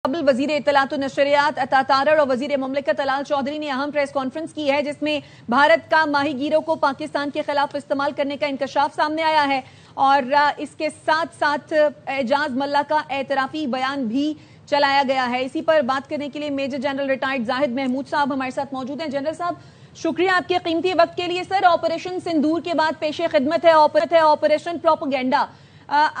قبل وزیر اطلاعات و نشریات عطا تارڑ اور وزیر مملکت ہلال چودھری نے اہم پریس کانفرنس کی ہے جس میں بھارت کا ماہی گیروں کو پاکستان کے خلاف استعمال کرنے کا انکشاف سامنے آیا ہے اور اس کے ساتھ ساتھ اعجاز ملا کا اعترافی بیان بھی چلایا گیا ہے۔ اسی پر بات کرنے کے لیے میجر جنرل ریٹائرڈ زاہد محمود صاحب ہمارے ساتھ موجود ہیں۔ جنرل صاحب شکریہ آپ کے قیمتی وقت کے لیے۔ سر، آپریشن سندور کے بعد پیش خدمت ہے آپریشن پروپیگنڈا۔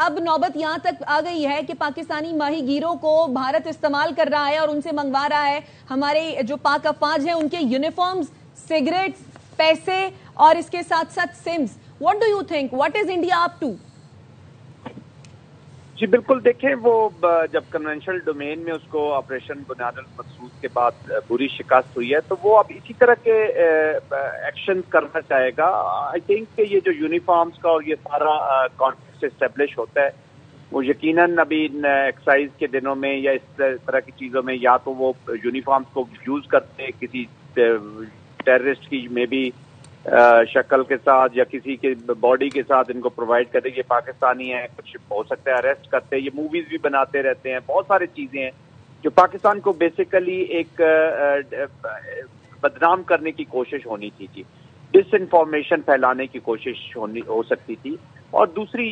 اب نوبت یہاں تک آ گئی ہے کہ پاکستانی ماہی گیروں کو بھارت استعمال کر رہا ہے اور ان سے منگوا رہا ہے ہمارے جو پاک افواج ہیں ان کے یونیفارمز، سگریٹس، پیسے اور اس کے ساتھ ساتھ سمز۔ What do you think, what is India up to? جی بالکل، دیکھیں وہ جب کنونشنل ڈومین میں اس کو آپریشن بنیاد المقصود کے بعد بری شکست ہوئی ہے تو وہ اب اسی طرح کے ایکشن کرنا چاہے گا۔ آئی تھنک کہ یہ جو یونیفارمز کا اور یہ سارا کانٹیکسٹ اسٹیبلش ہوتا ہے وہ یقیناً ابھی ایکسائز کے دنوں میں یا اس طرح کی چیزوں میں یا تو وہ یونیفارمز کو یوز کرتے کسی ٹیررسٹ کی میں بھی شکل کے ساتھ یا کسی کے باڈی کے ساتھ ان کو پرووائڈ کرتے، یہ پاکستانی ہیں، کچھ ہو سکتا ہے اریسٹ کرتے، یہ موویز بھی بناتے رہتے ہیں، بہت ساری چیزیں ہیں جو پاکستان کو بیسیکلی ایک بدنام کرنے کی کوشش ہونی تھی جی، ڈس انفارمیشن پھیلانے کی کوشش ہو سکتی تھی۔ اور دوسری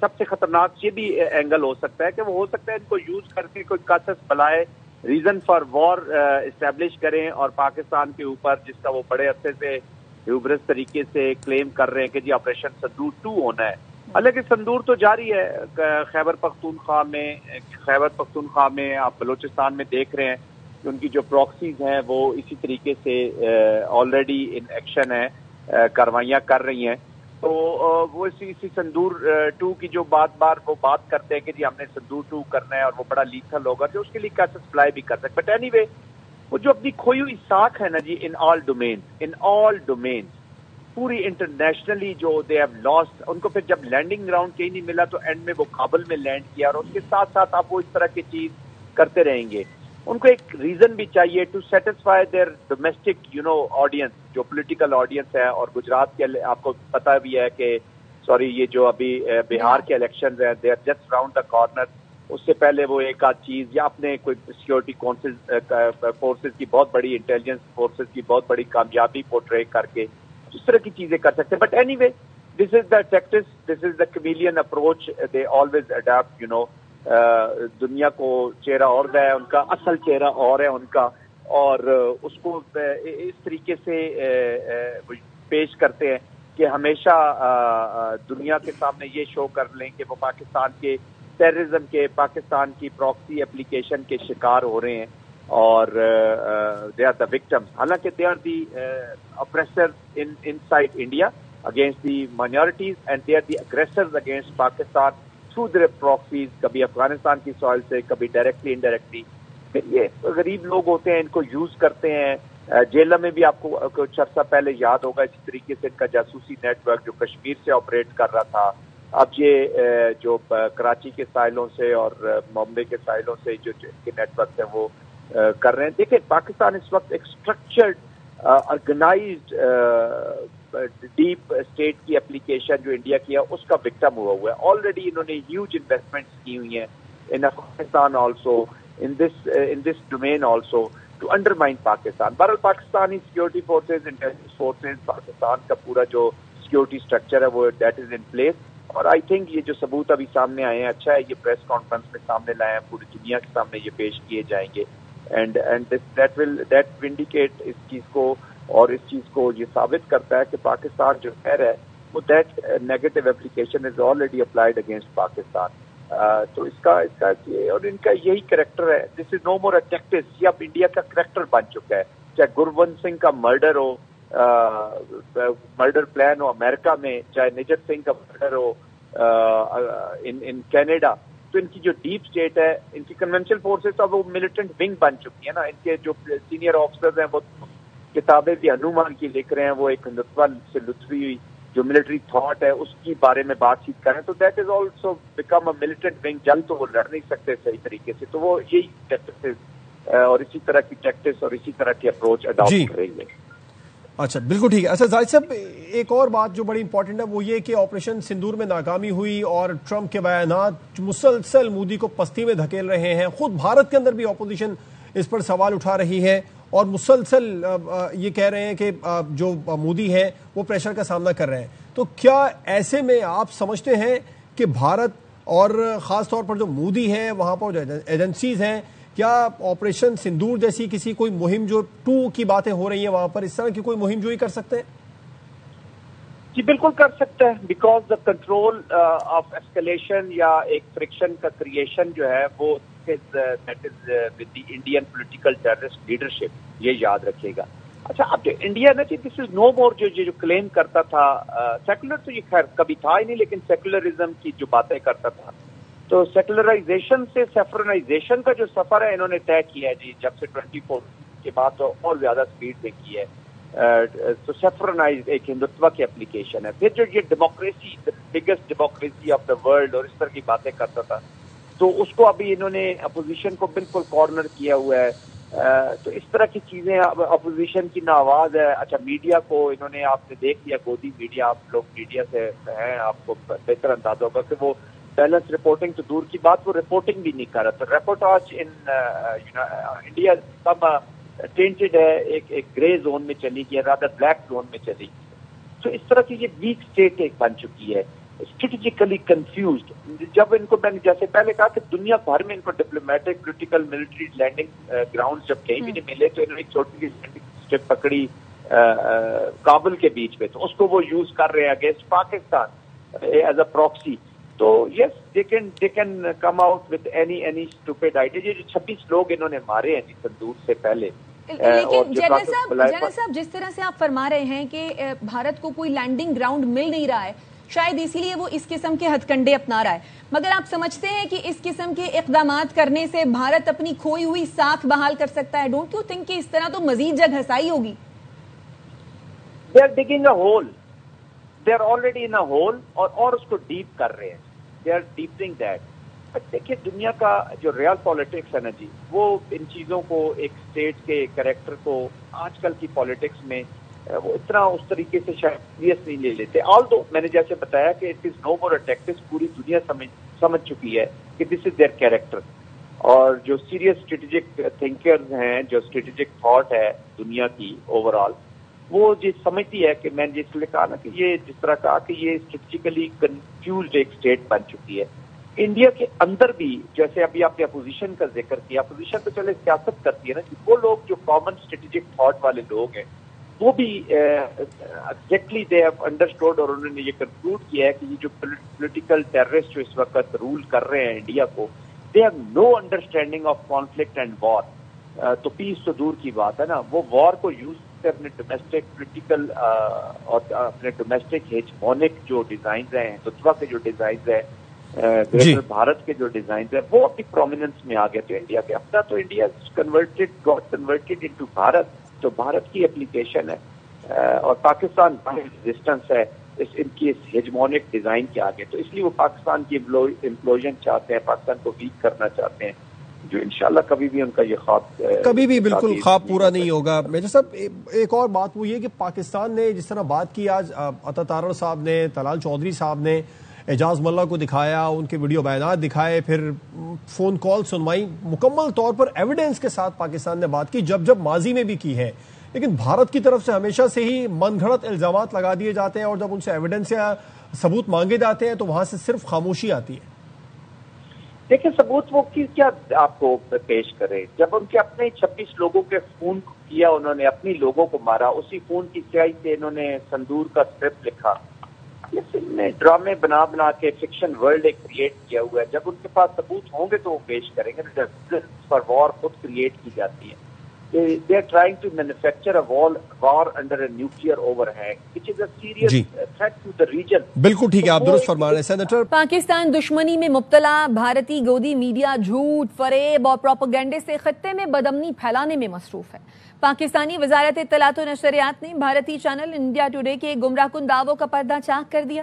سب سے خطرناک یہ بھی اینگل ہو سکتا ہے کہ وہ ہو سکتا ہے ان کو یوز کر کے کوئی کاسس بلائے ریزن فار وار اسٹیبلش کریں اور پاکستان کے اوپر جس کا وہ بڑے عرصے سے ہیوبرس طریقے سے کلیم کر رہے ہیں کہ جی آپریشن سندور 2 ہونا ہے، حالانکہ سندور تو جاری ہے۔ خیبر پختونخوا میں آپ بلوچستان میں دیکھ رہے ہیں کہ ان کی جو پراکسیز ہیں وہ اسی طریقے سے آلریڈی ان ایکشن ہے، کاروائیاں کر رہی ہیں۔ تو وہ اسی سندور 2 کی جو بار وہ بات کرتے ہیں کہ جی ہم نے سندور 2 کرنا ہے اور وہ بڑا لیتھل ہوگا جو اس کے لیے کیسے سپلائی بھی کر سکتے، بٹ اینی وے وہ جو اپنی کھوئی ہوئی ساکھ ہے نا جی ان آل ڈومینز پوری انٹرنیشنلی جو دے ہیو لاسٹ، ان کو پھر جب لینڈنگ گراؤنڈ کہیں نہیں ملا تو اینڈ میں وہ کابل میں لینڈ کیا اور اس کے ساتھ ساتھ آپ وہ اس طرح کی چیز کرتے رہیں گے۔ ان کو ایک ریزن بھی چاہیے to satisfy their domestic audience جو پولیٹیکل آڈینس ہے، اور گجرات کے آپ کو پتا بھی ہے کہ یہ جو ابھی بہار کے الیکشنز ہیں they are just round the corner. اس سے پہلے وہ ایک آدھ چیز یا اپنے کوئی سیکورٹی فورسز کی بہت بڑی انٹیلیجنس فورسز کی بہت بڑی کامیابی پورٹرے کر کے اس طرح کی چیزیں کر سکتے ہیں، but anyway this is the tactics, this is the chameleon approach they always adapt. دنیا کو چہرہ اور ہے ان کا، اصل چہرہ اور ہے ان کا، اور اس کو اس طریقے سے پیش کرتے ہیں کہ ہمیشہ دنیا کے سامنے یہ شو کر لیں کہ وہ پاکستان کے ٹیررزم کے، پاکستان کی پراکسی اپلیکیشن کے شکار ہو رہے ہیں اور دے آر دا وکٹمز، حالانکہ they are the oppressors inside India against the minorities and they are the aggressors against Pakistan through their proxies، کبھی افغانستان کی سوائل سے، کبھی ڈائریکٹلی انڈائریکٹلی۔ پھر یہ غریب لوگ ہوتے ہیں ان کو یوز کرتے ہیں۔ جیلہ میں بھی آپ کو کچھ عرصہ پہلے یاد ہوگا اسی طریقے سے ان کا جاسوسی نیٹ ورک جو کشمیر سے آپریٹ کر رہا تھا، اب یہ جو کراچی کے ساحلوں سے اور بامبے کے ساحلوں سے جو کے نیٹ ورک ہیں وہ کر رہے ہیں۔ دیکھیں پاکستان اس وقت ایک اسٹرکچرڈ آرگنائزڈ ڈیپ اسٹیٹ کی اپلیکیشن جو انڈیا کی ہے اس کا وکٹم ہوا ہے۔ آلریڈی انہوں نے ہیوج انویسٹمنٹس کی ہوئی ہیں in Afghanistan also, in this domain also to undermine Pakistan. بہرحال Pakistani security forces, intelligence forces, Pakistan کا پورا جو سیکورٹی اسٹرکچر ہے وہ دیٹ از ان پلیس، اور آئی تھنک یہ جو ثبوت ابھی سامنے آئے ہیں اچھا ہے یہ پریس کانفرنس میں سامنے لائے ہیں، پوری دنیا کے سامنے یہ پیش کیے جائیں گے، اینڈ دیٹ ونڈیکیٹ اس چیز کو، اور اس چیز کو یہ ثابت کرتا ہے کہ پاکستان جو خیر ہے وہ that negative application is already applied against Pakistan. تو اس کا اور ان کا یہی کریکٹر ہے، دس از نو مور اے ٹیکٹس، یہ اب انڈیا کا کریکٹر بن چکا ہے، چاہے گرونت سنگھ کا مرڈر ہو، مرڈر پلان ہو امریکہ میں، چاہے نجت سنگھ کا مرڈر ہو ان کینیڈا، تو ان کی جو ڈیپ اسٹیٹ ہے، ان کی کنونشنل فورسز اب وہ ملیٹنٹ ونگ بن چکی ہے نا، ان کے جو سینئر آفیسرز ہیں وہ کتابیں بھی ہنومان کی لکھ رہے ہیں، وہ ایک ہندوستان سے لطفی ہوئی جو ملٹری تھاٹ ہے اس کی بارے میں بات چیت کریں، تو that is also become a militant wing, جنگ تو وہ لڑ نہیں سکتے صحیح طریقے سے، تو وہ یہی ٹیکٹس اور اسی طرح کی ٹیکٹس اور اسی طرح کی اپروچ اڈاپٹ کریں گے۔ اچھا بالکل ٹھیک ہے. اچھا زاہد صاحب ایک اور بات جو بڑی امپورٹنٹ ہے وہ یہ کہ آپریشن سندور میں ناکامی ہوئی اور ٹرمپ کے بیانات مسلسل مودی کو پستی میں دھکیل رہے ہیں. خود بھارت کے اندر بھی اپوزیشن اس پر سوال اٹھا رہی ہے اور مسلسل یہ کہہ رہے ہیں کہ جو مودی ہے وہ پریشر کا سامنا کر رہے ہیں. تو کیا ایسے میں آپ سمجھتے ہیں کہ بھارت اور خاص طور پر جو مودی ہے وہاں پر جو ایجنسیز ہیں کیا آپریشن سندور جیسی کسی کوئی مہم جو 2 کی باتیں ہو رہی ہیں وہاں پر اس طرح کی کوئی مہم جوئی کر سکتے ہیں؟ جی بالکل کر سکتے ہیں, because the control of escalation یا ایک فرکشن کا کریشن جو ہے وہ that is with the Indian political terrorist leadership, یہ یاد رکھے گا. اچھا اب جو انڈیا نا جی دس از نو مور جو کلیم کرتا تھا سیکولر, تو یہ خیر کبھی تھا ہی نہیں, لیکن سیکولرزم کی جو باتیں کرتا تھا تو سیکولرائزیشن سے سیفرنائزیشن کا جو سفر ہے انہوں نے طے کیا ہے جی, جب سے 24 کے بعد تو اور زیادہ سپیڈ پہ کی ہے. تو سیفرنائز ایک ہندوتوا کی اپلیکیشن ہے. پھر جو یہ democracy biggest democracy of the world اور اس طرح کی باتیں کرتا تھا تو اس کو ابھی انہوں نے اپوزیشن کو بالکل کارنر کیا ہوا ہے. تو اس طرح کی چیزیں اپوزیشن کی نا آواز ہے. اچھا میڈیا کو انہوں نے, آپ نے دیکھ لیا گودی میڈیا, آپ لوگ میڈیا سے ہیں, آپ کو بہتر اندازہ ہوگا کہ وہ بیلنس رپورٹنگ تو دور کی بات, وہ رپورٹنگ بھی نہیں کر رہا. تو رپورٹاج ان انڈیا سب ٹینٹڈ ہے, ایک گرے زون میں چلی گئی, رادر بلیک زون میں چلی گئی. تو اس طرح کی یہ ویک اسٹیٹ ایک بن چکی ہے, اسٹریٹجیکلی کنفیوزڈ. جب ان کو میں نے جیسے پہلے کہا کہ دنیا بھر میں ان کو diplomatic political military landing ground جب کہیں بھی نہیں ملے تو انہوں نے ایک چھوٹی سی اسٹیپ پکڑی کابل کے بیچ پہ, تو اس کو وہ یوز کر رہے ہیں against Pakistan as a proxy. تو یس they can come out with any stupid idea. یہ جو 26 لوگ انہوں نے مارے ہیں سندور سے پہلے. لیکن جنرل صاحب جس طرح سے آپ فرما رہے ہیں کہ بھارت کو کوئی لینڈنگ گراؤنڈ مل نہیں رہا ہے, شاید اسی لیے وہ اس قسم کے ہتھ کنڈے اپنا رہا ہے, مگر آپ سمجھتے ہیں کہ اس قسم کے اقدامات کرنے سے بھارت اپنی کھوئی ہوئی ساکھ بحال کر سکتا ہے؟ ڈونٹ یو تھنک کہ اس طرح تو مزید جگ ہسائی ہوگی؟ They are digging a hole. They are already in a hole اور اس کو ڈیپ کر رہے ہیں. They are deepening that. دیکھیے دنیا کا جو ریئل پالیٹکس ہے نا جی, وہ ان چیزوں کو ایک اسٹیٹ کے کریکٹر کو آج کل کی پالیٹکس میں وہ اتنا اس طریقے سے شاید سیریس نہیں لے لیتے. آلدو میں نے جیسے بتایا کہ it is know more a tactics, پوری دنیا سمجھ چکی ہے کہ دس از دیئر کیریکٹر. اور جو سیریس اسٹریٹجک تھنکرز ہیں, جو اسٹریٹجک تھاٹ ہے دنیا کی اوور آل, وہ جو سمجھتی ہے کہ میں نے جس لیے کہا نا کہ یہ جس طرح کہا کہ یہ اسٹریٹجیکلی کنفیوزڈ ایک اسٹیٹ بن چکی ہے. انڈیا کے اندر بھی جیسے ابھی آپ نے اپوزیشن کا ذکر کیا, اپوزیشن تو چلے سیاست کرتی ہے نا, وہ لوگ جو کامن اسٹریٹجک تھاٹ والے لوگ ہیں وہ بھی ایگزیکٹلی دے ہیو انڈرسٹوڈ, اور انہوں نے یہ کنکلوڈ کیا ہے کہ یہ جو پولیٹیکل ٹیررسٹ جو اس وقت رول کر رہے ہیں انڈیا کو, they have no understanding of conflict and war. تو پیس تو دور کی بات ہے نا, وہ وار کو یوز اپنے ڈومیسٹک پولیٹیکل اور اپنے ڈومیسٹک ہیجمونک جو ڈیزائنز ہیں, ہندوتوا کے جو ڈیزائنز ہیں, گریٹر بھارت کے جو ڈیزائنز ہیں, وہ اپنی پرومیننس میں آ گئے تھے انڈیا کے. اپنا تو India got converted into Bharat, تو بھارت کی اپلیکیشن ہے اور پاکستان ریزسٹنس ہے ان کی اس ہیجمونک ڈیزائن کے آگے. تو اس لیے وہ پاکستان کی امپلوژن چاہتے ہیں, پاکستان کو ویک کرنا چاہتے ہیں, جو انشاءاللہ کبھی بھی ان کا یہ خواب کبھی بھی بالکل خواب پورا نہیں ہوگا. میجر صاحب ایک اور بات وہ یہ کہ پاکستان نے جس طرح بات کی آج, عطا تارڑ صاحب نے, طلال چودھری صاحب نے اعجاز ملہ کو دکھایا, ان کے ویڈیو بیانات دکھائے, پھر فون کال سنوائی, مکمل طور پر ایویڈنس کے ساتھ پاکستان نے بات کی, جب ماضی میں بھی کی ہے. لیکن بھارت کی طرف سے ہمیشہ سے ہی من گھڑت الزامات لگا دیے جاتے ہیں, اور جب ان سے ایویڈنس یا ثبوت مانگے جاتے ہیں تو وہاں سے صرف خاموشی آتی ہے. دیکھیں ثبوت وہ کیا آپ کو پیش کرے, جب ان کے اپنے 26 لوگوں کے خون کیا, انہوں نے اپنی لوگوں کو مارا, اسی خون کی سیاہی سے انہوں نے سندور کا اسکرپٹ لکھا. یہ فلم میں ڈرامے بنا کے فکشن ورلڈ ایک کریٹ کیا ہوا ہے. جب ان کے پاس ثبوت ہوں گے تو وہ پیش کریں گے. فار وار خود کریٹ کی جاتی ہے. They are trying to manufacture a war under a nuclear overhang, which is a serious threat to the region. بالکل ٹھیک ہے, آپ درست فرما رہے ہیں سینیٹر. پاکستان دشمنی میں مبتلا, بھارتی گودی میڈیا جھوٹ, فریب اور پروپیگنڈے سے خطے میں بدامنی پھیلانے میں مصروف ہے. پاکستانی وزارت اطلاعات و نشریات نے بھارتی چینل انڈیا ٹوڈے کے گمراہ کن دعووں کا پردہ چاک کر دیا.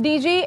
DG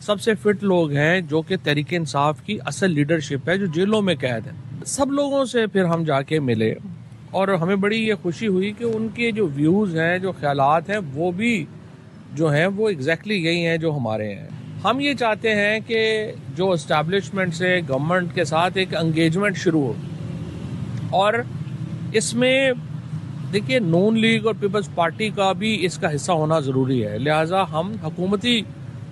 سب سے فٹ لوگ ہیں جو کہ تحریک انصاف کی اصل لیڈرشپ ہے، جو جیلوں میں قید ہیں. سب لوگوں سے پھر ہم جا کے ملے اور ہمیں بڑی یہ خوشی ہوئی کہ ان کے جو ویوز ہیں، جو خیالات ہیں، وہ بھی جو ہیں وہ ایگزیکٹلی یہی ہیں جو ہمارے ہیں. ہم یہ چاہتے ہیں کہ جو اسٹیبلشمنٹ سے گورنمنٹ کے ساتھ ایک انگیجمنٹ شروع ہو، اور اس میں دیکھیے نون لیگ اور پیپلز پارٹی کا بھی اس کا حصہ ہونا ضروری ہے. لہٰذا ہم حکومتی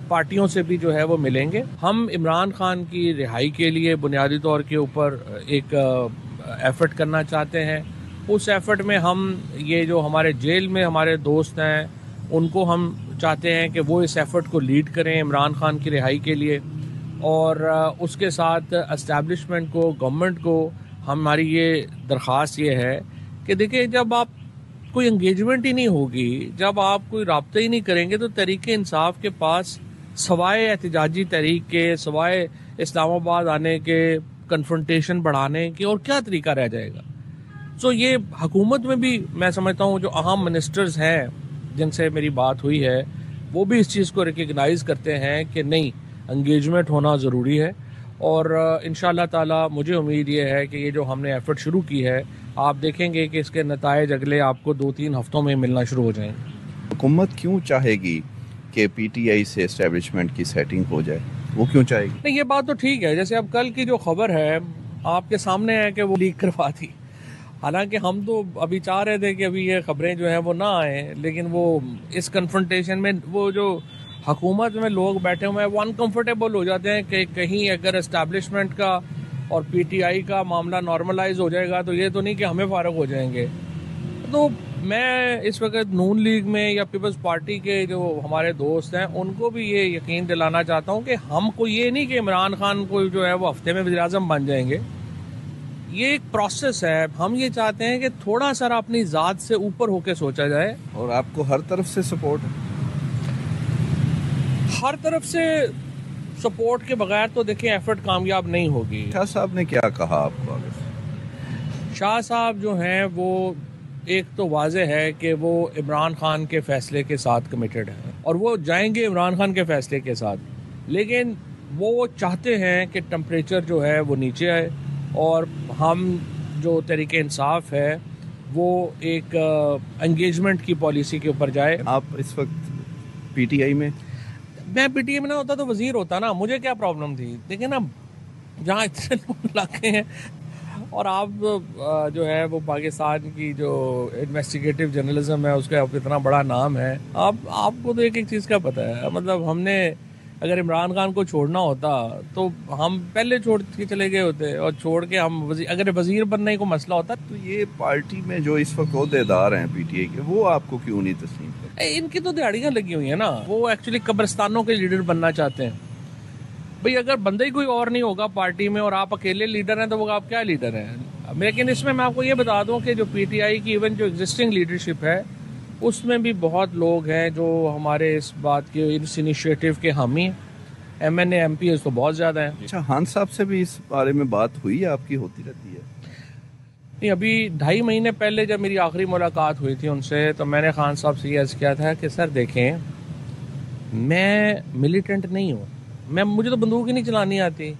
پارٹیوں سے بھی جو ہے وہ ملیں گے. ہم عمران خان کی رہائی کے لیے بنیادی طور کے اوپر ایک ایفرٹ کرنا چاہتے ہیں. اس ایفرٹ میں ہم یہ جو ہمارے جیل میں ہمارے دوست ہیں ان کو ہم چاہتے ہیں کہ وہ اس ایفرٹ کو لیڈ کریں عمران خان کی رہائی کے لیے، اور اس کے ساتھ اسٹیبلشمنٹ کو، گورنمنٹ کو ہماری یہ درخواست یہ ہے کہ دیکھیں جب آپ کوئی انگیجمنٹ ہی نہیں ہوگی، جب آپ کوئی رابطہ ہی نہیں کریں گے تو تحریک انصاف کے پاس سوائے احتجاجی تحریک کے، سوائے اسلام آباد آنے کے، کنفرنٹیشن بڑھانے کے اور کیا طریقہ رہ جائے گا. سو یہ حکومت میں بھی میں سمجھتا ہوں جو اہم منسٹرز ہیں جن سے میری بات ہوئی ہے وہ بھی اس چیز کو ریکگنائز کرتے ہیں کہ نہیں، انگیجمنٹ ہونا ضروری ہے. اور انشاءاللہ تعالی مجھے امید یہ ہے کہ یہ جو ہم نے ایفرٹ شروع کی ہے آپ دیکھیں گے کہ اس کے نتائج اگلے آپ کو 2-3 ہفتوں میں ملنا شروع ہو جائیں گے. حکومت کیوں چاہے گی کہ پی ٹی آئی سے اسٹیبلشمنٹ کی سیٹنگ ہو جائے؟ وہ کیوں چاہے گی؟ نہیں، یہ بات تو ٹھیک ہے. جیسے اب کل کی جو خبر ہے آپ کے سامنے ہے کہ وہ لیک کروا تھی، حالانکہ ہم تو ابھی چاہ رہے تھے کہ ابھی یہ خبریں جو ہیں وہ نہ آئیں، لیکن وہ اس کنفرنٹیشن میں وہ جو حکومت میں لوگ بیٹھے ہوئے ہیں وہ انکمفرٹیبل ہو جاتے ہیں کہ کہیں اگر اسٹیبلشمنٹ کا اور پی ٹی آئی کا معاملہ نارملائز ہو جائے گا تو یہ تو نہیں کہ ہمیں فارغ ہو جائیں گے. تو میں اس وقت نون لیگ میں یا پیپلز پارٹی کے جو ہمارے دوست ہیں ان کو بھی یہ یقین دلانا چاہتا ہوں کہ ہم کو یہ نہیں کہ عمران خان کو جو ہے وہ ہفتے میں وزیر اعظم بن جائیں گے. یہ ایک پروسیس ہے. ہم یہ چاہتے ہیں کہ تھوڑا سا اپنی ذات سے اوپر ہو کے سوچا جائے. اور آپ کو ہر طرف سے سپورٹ ہے؟ ہر طرف سے سپورٹ کے بغیر تو دیکھیں ایفرٹ کامیاب نہیں ہوگی. شاہ صاحب نے کیا کہا آپ کو آگے سے؟ شاہ صاحب جو ہیں وہ ایک تو واضح ہے کہ وہ عمران خان کے فیصلے کے ساتھ کمیٹڈ ہیں اور وہ جائیں گے عمران خان کے فیصلے کے ساتھ، لیکن وہ چاہتے ہیں کہ ٹمپریچر جو ہے وہ نیچے آئے اور ہم جو تحریک انصاف ہے وہ ایک انگیجمنٹ کی پالیسی کے اوپر جائے. آپ اس وقت پی ٹی آئی میں؟ میں پی ٹی آئی میں نہ ہوتا تو وزیر ہوتا نا، مجھے کیا پرابلم تھی. دیکھیں نا جہاں اتنے لوگ علاقے ہیں اور آپ جو ہے وہ پاکستان کی جو انویسٹیگیٹو جرنلزم ہے اس کا اتنا بڑا نام ہے، آپ کو تو ایک چیز کا پتہ ہے. مطلب ہم نے اگر عمران خان کو چھوڑنا ہوتا تو ہم پہلے چھوڑ کے چلے گئے ہوتے، اور چھوڑ کے ہم اگر وزیر بننے کو مسئلہ ہوتا تو یہ پارٹی میں جو اس وقت عہدیدار ہیں پی ٹی آئی کے وہ آپ کو کیوں نہیں تسلیم کرتے؟ ان کی تو دیہڑیاں لگی ہوئی ہیں نا. وہ ایکچولی قبرستانوں کے لیڈر بننا چاہتے ہیں. بھئی اگر بندہ ہی کوئی اور نہیں ہوگا پارٹی میں اور آپ اکیلے لیڈر ہیں تو وہ آپ کیا لیڈر ہیں؟ لیکن اس میں آپ کو یہ بتا دوں کہ جو پی ٹی آئی کی ایون جو ایگزسٹنگ لیڈرشپ ہے اس میں بھی بہت لوگ ہیں جو ہمارے اس بات کے اس انیشیٹو کے حامی ہیں. M N A M P S تو بہت زیادہ ہیں. اچھا، خان صاحب سے بھی اس بارے میں بات ہوئی ہے آپ کی؟ ہوتی رہتی ہے؟ نہیں، ابھی 2.5 مہینے پہلے جب میری آخری ملاقات ہوئی تھی ان سے تو میں نے خان صاحب سے یہ عرض کیا تھا کہ سر دیکھیں میں ملیٹنٹ نہیں ہوں، مجھے تو بندوق ہی نہیں چلانی آتی،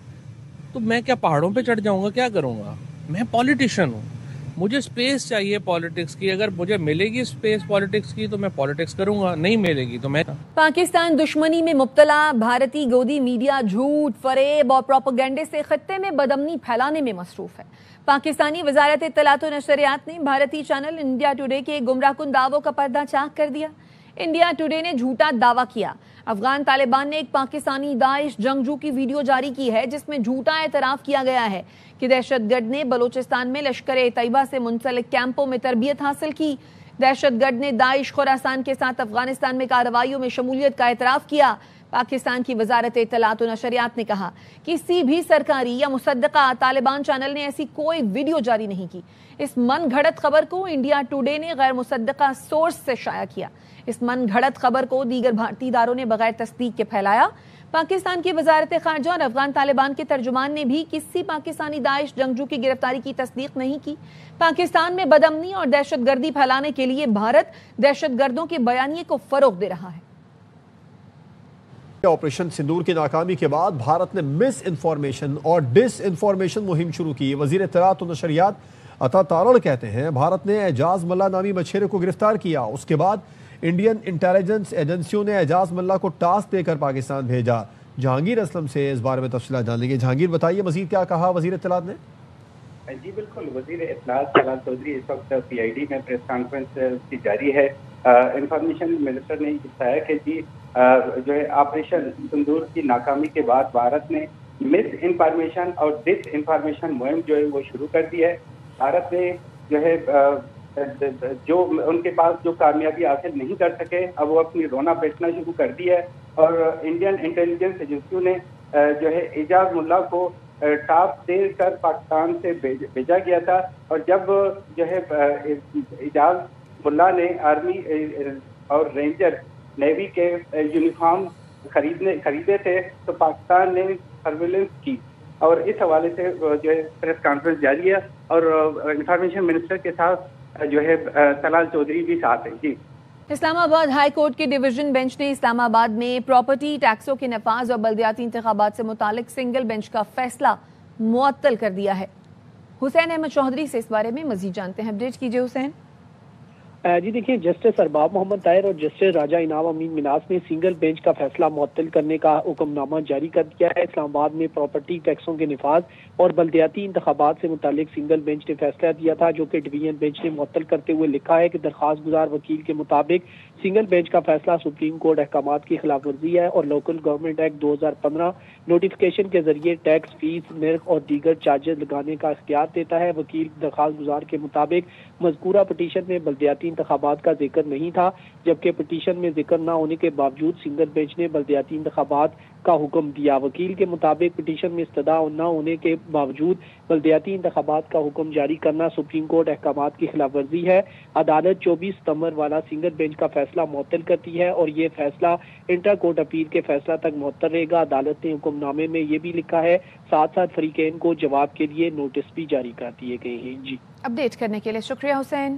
تو میں کیا پہاڑوں پہ چڑھ جاؤں گا؟ کیا کروں گا؟ میں پولیٹیشین ہوں، مجھے سپیس چاہیے پالیٹکس کی. اگر مجھے ملے گی سپیس پالیٹکس کی تو میں پالیٹکس کروں گا، نہیں ملے گی تو میں. پاکستان دشمنی میں مبتلا بھارتی گودی میڈیا جھوٹ، فریب اور پروپیگنڈے سے خطے میں بدامنی پھیلانے میں مصروف ہے. پاکستانی وزارت اطلاعات و نشریات نے بھارتی چینل انڈیا ٹوڈے کے گمراہ کن دعووں کا پردہ چاک کر دیا. انڈیا ٹوڈے نے جھوٹا دعویٰ کیا افغان طالبان نے ایک پاکستانی داعش جنگجو کی ویڈیو جاری کی ہے جس میں جھوٹا اعتراف کیا گیا ہے کہ دہشت گرد نے بلوچستان میں لشکر طیبہ سے منسلک کیمپوں میں تربیت حاصل کی. دہشت گرد نے داعش خراسان کے ساتھ افغانستان میں کارروائیوں میں شمولیت کا اعتراف کیا. پاکستان کی وزارت اطلاعات و نشریات نے کہا کسی بھی سرکاری یا مصدقہ طالبان چینل نے ایسی کوئی ویڈیو جاری نہیں کی. اس من گھڑت خبر کو انڈیا ٹوڈے نے غیر مصدقہ سورس سے شائع کیا. اس من گھڑت خبر کو دیگر بھارتی اداروں نے بغیر تصدیق کے پھیلایا. پاکستان کی وزارت خارجہ اور افغان طالبان کے ترجمان نے بھی کسی پاکستانی داعش جنگجو کی گرفتاری کی تصدیق نہیں کی. پاکستان میں بدامنی اور دہشت گردی پھیلانے کے لیے بھارت دہشت گردوں کے بیانیے کو فروغ دے رہا ہے. آپریشن سندور کی ناکامی کے بعد بھارت نے مس انفارمیشن اور ڈس انفارمیشن مہم شروع کی۔ وزیر اطلاعات و نشریات عطا تارڑ کہتے ہیں بھارت نے اعجاز ملہ نامی مچھیرے کو گرفتار کیا، اس کے بعد انڈین انٹیلیجنس ایجنسیوں نے اعجاز ملہ کو ٹاسک دے کر پاکستان بھیجا۔ جہانگیر اسلم سے اس بارے میں تفصیلات جان لیں گے۔ جہانگیر بتائیے مزید کیا کہا وزیر اطلاعات نے؟ جی بالکل، وزیر اطلاعات طلال چودھری اس وقت پی آئی ڈی میں پریس کانفرنس کی جاری ہے۔ انفارمیشن منسٹر نے بتایا کہ جی جو ہے آپریشن سندور کی ناکامی کے بعد بھارت نے مس انفارمیشن اور ڈس انفارمیشن مہم جو ہے وہ شروع کر دی ہے۔ بھارت نے جو ہے جو ان کے پاس جو کامیابی حاصل نہیں کر سکے اب وہ اپنی رونا بیٹھنا شروع کر دی ہے، اور انڈین انٹیلیجنس ایجنسیوں نے جو ہے اعجاز ملہ کو ٹاسک دے کر پاکستان سے بھیجا گیا تھا، اور جب جو ہے اعجاز ملہ نے آرمی اور رینجر نیوی کے یونیفارم خریدے تھے تو پاکستان نے سرویلنس کی، اور اس حوالے سے جو ہے پریس کانفرنس جاری ہے، اور انفارمیشن منسٹر کے ساتھ جو ہے طلال چودھری بھی ساتھ ہیں۔ جی، اسلام آباد ہائی کورٹ کے ڈویژن بینچ نے اسلام آباد میں پراپرٹی ٹیکسوں کے نفاذ اور بلدیاتی انتخابات سے متعلق سنگل بینچ کا فیصلہ معطل کر دیا ہے۔ حسین احمد چودھری سے اس بارے میں مزید جانتے ہیں، اپڈیٹ کیجیے حسین۔ جی دیکھیے، جسٹس ارباب محمد طاہر اور جسٹس راجہ انعام امین مناس نے سنگل بینچ کا فیصلہ معطل کرنے کا حکم نامہ جاری کر دیا ہے۔ اسلام آباد میں پراپرٹی ٹیکسوں کے نفاذ اور بلدیاتی انتخابات سے متعلق سنگل بینچ نے فیصلہ دیا تھا، جو کہ ڈویژن بینچ نے معطل کرتے ہوئے لکھا ہے کہ درخواست گزار وکیل کے مطابق سنگل بینچ کا فیصلہ سپریم کورٹ احکامات کی خلاف ورزی ہے اور لوکل گورنمنٹ ایکٹ 2015 نوٹیفیکیشن کے ذریعے ٹیکس، فیس، نرخ اور دیگر چارجز لگانے کا اختیار دیتا ہے۔ وکیل درخواست گزار کے مطابق مذکورہ پٹیشن میں بلدیاتی انتخابات کا ذکر نہیں تھا، جبکہ پٹیشن میں ذکر نہ ہونے کے باوجود سنگل بینچ نے بلدیاتی انتخابات کا حکم دیا۔ وکیل کے مطابق پٹیشن میں استدعا نہ ہونے کے باوجود بلدیاتی انتخابات کا حکم جاری کرنا سپریم کورٹ احکامات کی خلاف ورزی ہے۔ عدالت 24 ستمبر والا سنگل بینچ کا فیصلہ معطل کرتی ہے اور یہ فیصلہ انٹر کورٹ اپیل کے فیصلہ تک معطل رہے گا۔ عدالت نے حکم نامے میں یہ بھی لکھا ہے، ساتھ ساتھ فریقین کو جواب کے لیے نوٹس بھی جاری کر دیے گئے ہیں۔ جی، اپڈیٹ کرنے کے لیے شکریہ حسین۔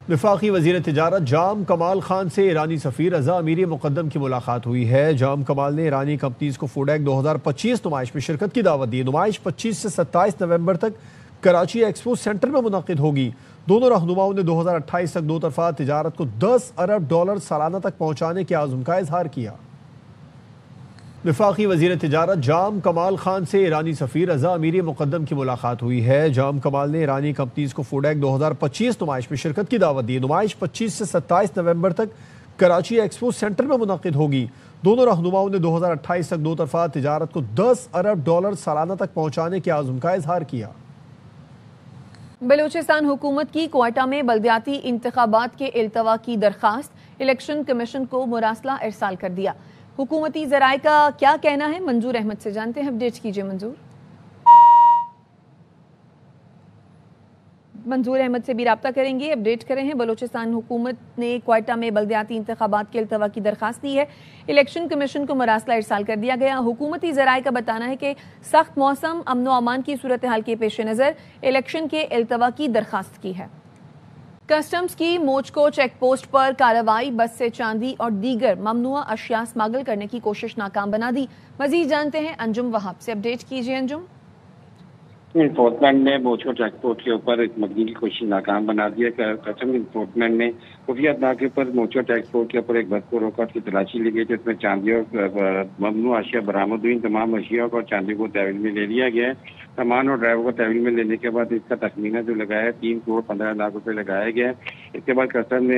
وفاقی وزیر تجارت جام کمال خان سے ایرانی سفیر رضا امیری مقدم کی ملاقات ہوئی ہے۔ جام کمال نے ایرانی کمپنیز کو فوڈ ایک 2025 نمائش میں شرکت کی دعوت دی۔ نمائش 25 سے 27 نومبر تک کراچی ایکسپو سینٹر میں منعقد ہوگی۔ دونوں رہنماؤں نے 2028 تک دو طرفہ تجارت کو $10 ارب سالانہ تک پہنچانے کے عزم کا اظہار کیا۔ وفاقی وزیر تجارت جام کمال خان سے ایرانی سفیر رضا امیری مقدم کی ملاقات ہوئی ہے۔ جام کمال نے ایرانی کمپنیز کو فوڈ ایک 2025 نمائش میں شرکت کی دعوت دی۔ نمائش 25 سے 27 نومبر تک کراچی ایکسپو سینٹر میں منعقد ہوگی۔ دونوں رہنماؤں نے 2028 تک دو طرفہ تجارت کو $10 ارب سالانہ تک پہنچانے کے عزم کا اظہار کیا۔ بلوچستان حکومت کی کوئٹہ میں بلدیاتی انتخابات کے التوا کی درخواست الیکشن کمیشن کو مراسلہ ارسال کر دیا۔ حکومتی ذرائع کا کیا کہنا ہے، منظور احمد سے جانتے ہیں، اپڈیٹ کیجیے منظور احمد سے بھی رابطہ کریں گے، اپڈیٹ کریں ہیں۔ بلوچستان حکومت نے کوئٹہ میں بلدیاتی انتخابات کے التوا کی درخواست دی ہے، الیکشن کمیشن کو مراسلہ ارسال کر دیا گیا۔ حکومتی ذرائع کا بتانا ہے کہ سخت موسم، امن و امان کی صورتحال کے پیش نظر الیکشن کے التوا کی درخواست کی ہے۔ کسٹمز کی موچکو چیک پوسٹ پر کارروائی، بس سے چاندی اور دیگر ممنوعہ اشیاء اسمگل کرنے کی کوشش ناکام بنا دی۔ مزید جانتے ہیں انجم وہاب سے، اپڈیٹ کیجیے انجم۔ انفورسمنٹ نے موچو چیک پوسٹ کے اوپر اسمگلنگ کی کوشش ناکام بنا دیا۔ کسٹم انفورسمنٹ نے خفیہ اطلاع کے اوپر موچو چیک پوسٹ کے اوپر ایک بس کو روکا، اس کی تلاشی لی گئی جس میں چاندی اور ممنوع اشیاء برآمد ہوئی۔ تمام اشیاء کو اور چاندی کو تحویل میں لے لیا گیا ہے۔ سامان اور ڈرائیور کو تحویل میں لینے کے بعد اس کا تخمینہ جو لگایا ہے 3 کروڑ 15 لاکھ روپے لگایا گیا ہے۔ اس کے بعد کسٹم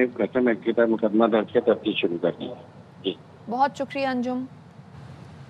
ایکٹ کے تحت مقدمہ درج کر تفتیش شروع کر دی۔ جی، بہت شکریہ انجم۔